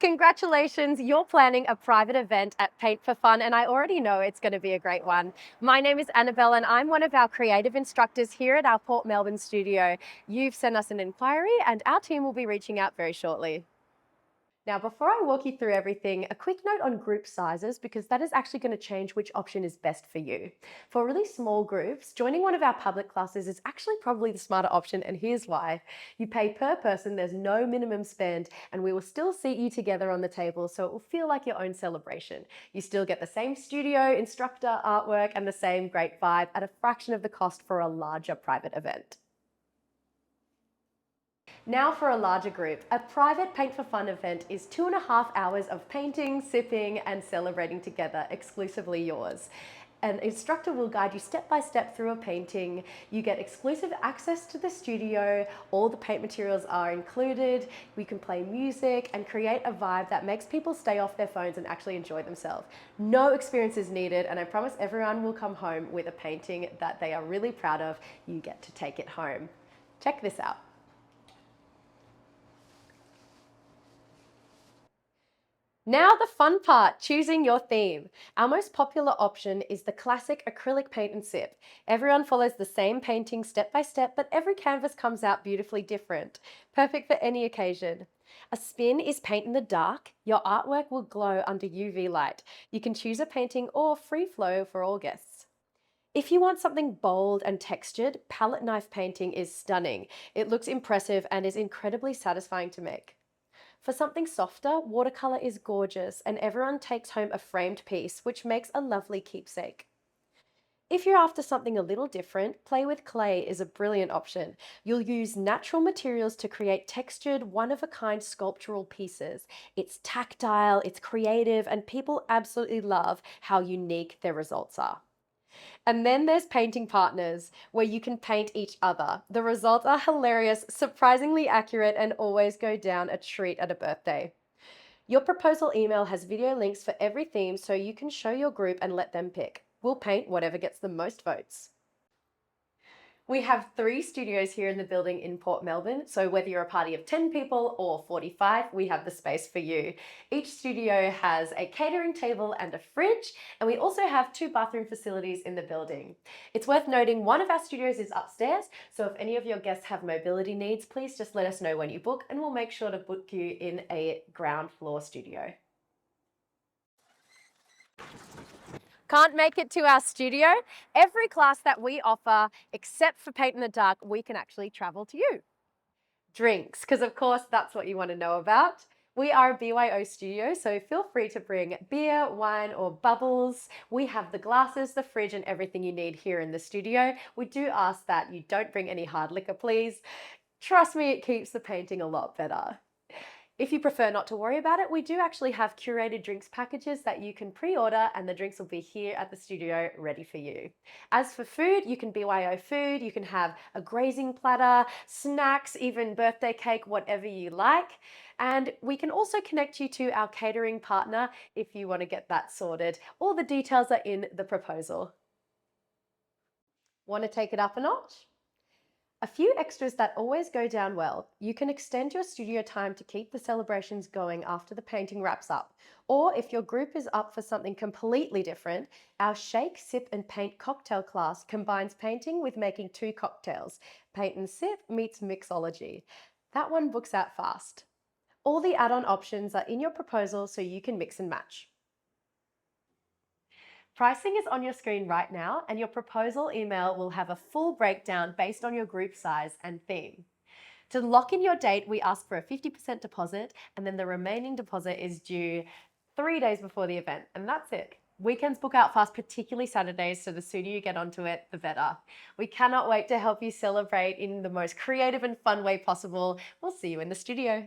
Congratulations, you're planning a private event at Paint for Fun, and I already know it's going to be a great one. My name is Annabelle, and I'm one of our creative instructors here at our Port Melbourne studio. You've sent us an inquiry, and our team will be reaching out very shortly. Now, before I walk you through everything, a quick note on group sizes because that is actually going to change which option is best for you. For really small groups, joining one of our public classes is actually probably the smarter option, and here's why. You pay per person, there's no minimum spend, and we will still seat you together on the table so it will feel like your own celebration. You still get the same studio, instructor, artwork, and the same great vibe at a fraction of the cost for a larger private event. Now for a larger group, a private Paint for Fun event is 2.5 hours of painting, sipping, and celebrating together, exclusively yours. An instructor will guide you step by step through a painting. You get exclusive access to the studio. All the paint materials are included. We can play music and create a vibe that makes people stay off their phones and actually enjoy themselves. No experience is needed, and I promise everyone will come home with a painting that they are really proud of. You get to take it home. Check this out. Now the fun part, choosing your theme. Our most popular option is the classic acrylic paint and sip. Everyone follows the same painting step by step, but every canvas comes out beautifully different. Perfect for any occasion. A spin is paint in the dark. Your artwork will glow under UV light. You can choose a painting or free flow for all guests. If you want something bold and textured, palette knife painting is stunning. It looks impressive and is incredibly satisfying to make. For something softer, watercolor is gorgeous and everyone takes home a framed piece, which makes a lovely keepsake. If you're after something a little different, play with clay is a brilliant option. You'll use natural materials to create textured, one-of-a-kind sculptural pieces. It's tactile, it's creative, and people absolutely love how unique their results are. And then there's painting partners, where you can paint each other. The results are hilarious, surprisingly accurate, and always go down a treat at a birthday. Your proposal email has video links for every theme so you can show your group and let them pick. We'll paint whatever gets the most votes. We have 3 studios here in the building in Port Melbourne, so whether you're a party of 10 people or 45, we have the space for you. Each studio has a catering table and a fridge, and we also have 2 bathroom facilities in the building. It's worth noting one of our studios is upstairs, so if any of your guests have mobility needs, please just let us know when you book and we'll make sure to book you in a ground floor studio. Can't make it to our studio? Every class that we offer, except for Paint in the Dark, we can actually travel to you. Drinks, because of course that's what you want to know about. We are a BYO studio, so feel free to bring beer, wine, or bubbles. We have the glasses, the fridge, and everything you need here in the studio. We do ask that you don't bring any hard liquor, please. Trust me, it keeps the painting a lot better. If you prefer not to worry about it, we do actually have curated drinks packages that you can pre-order and the drinks will be here at the studio ready for you. As for food, you can BYO food, you can have a grazing platter, snacks, even birthday cake, whatever you like. And we can also connect you to our catering partner if you want to get that sorted. All the details are in the proposal. Want to take it up a notch? A few extras that always go down well. You can extend your studio time to keep the celebrations going after the painting wraps up. Or if your group is up for something completely different, our Shake, Sip and Paint cocktail class combines painting with making 2 cocktails. Paint and Sip meets mixology. That one books out fast. All the add-on options are in your proposal so you can mix and match. Pricing is on your screen right now, and your proposal email will have a full breakdown based on your group size and theme. To lock in your date, we ask for a 50% deposit, and then the remaining deposit is due 3 days before the event, and that's it. Weekends book out fast, particularly Saturdays, so the sooner you get onto it, the better. We cannot wait to help you celebrate in the most creative and fun way possible. We'll see you in the studio.